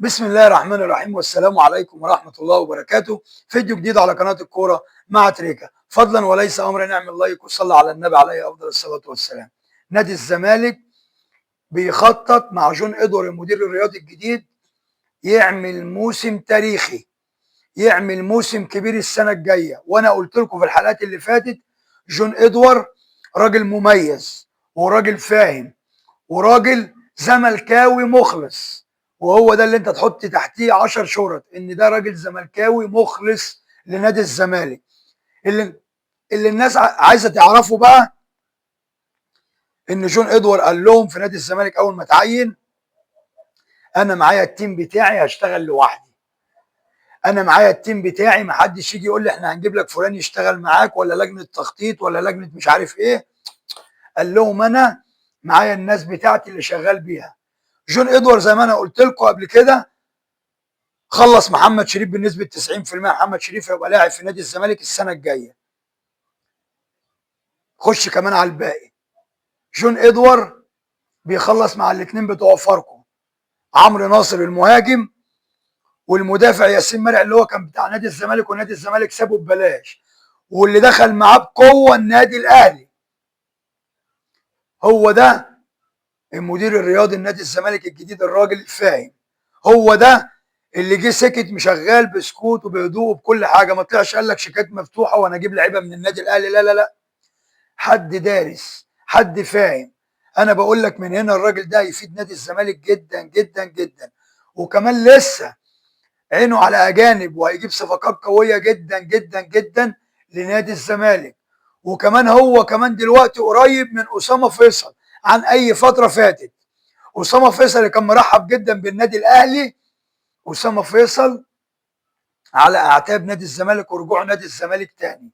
بسم الله الرحمن الرحيم والسلام عليكم ورحمة الله وبركاته. فيديو جديد على قناة الكورة مع تريكا. فضلا وليس أمرا نعمل لايك وصلى على النبي عليه أفضل الصلاة والسلام. نادي الزمالك بيخطط مع جون إدوار المدير الرياضي الجديد يعمل موسم تاريخي، يعمل موسم كبير السنة الجاية. وأنا قلت لكم في الحلقات اللي فاتت جون إدوار راجل مميز وراجل فاهم وراجل زملكاوي مخلص، وهو ده اللي انت تحط تحتيه 10 شرط ان ده راجل زملكاوي مخلص لنادي الزمالك. اللي الناس عايزه تعرفه بقى ان جون ادوار قال لهم في نادي الزمالك اول ما اتعين: انا معايا التيم بتاعي هشتغل لوحدي، انا معايا التيم بتاعي محدش يجي يقول لي احنا هنجيب لك فلان يشتغل معاك ولا لجنه تخطيط ولا لجنه مش عارف ايه. قال لهم انا معايا الناس بتاعتي اللي شغال بيها. جون ادوار زي ما انا قلت لكم قبل كده خلص محمد شريف بنسبه 90%. محمد شريف هيبقى لاعب في نادي الزمالك السنه الجايه. خش كمان على الباقي. جون ادوار بيخلص مع الاثنين بتوع فاركو، عمرو ناصر المهاجم والمدافع ياسين مرعي اللي هو كان بتاع نادي الزمالك ونادي الزمالك سابه ببلاش، واللي دخل معاه بقوه النادي الاهلي. هو ده المدير الرياضي لنادي الزمالك الجديد، الراجل الفاهم. هو ده اللي جه سكت مشغال بسكوت وبهدوء وبكل حاجه، ما طلعش قال لك شيكات مفتوحه وانا اجيب لعيبه من النادي الاهلي. لا لا لا، حد دارس، حد فاهم. انا بقول لك من هنا الراجل ده يفيد نادي الزمالك جدا جدا جدا، وكمان لسه عينه على اجانب وهيجيب صفقات قويه جدا جدا جدا لنادي الزمالك. وكمان هو كمان دلوقتي قريب من اسامه فيصل عن اي فتره فاتت. اسامه فيصل اللي كان مرحب جدا بالنادي الاهلي، اسامه فيصل على اعتاب نادي الزمالك ورجوع نادي الزمالك تاني.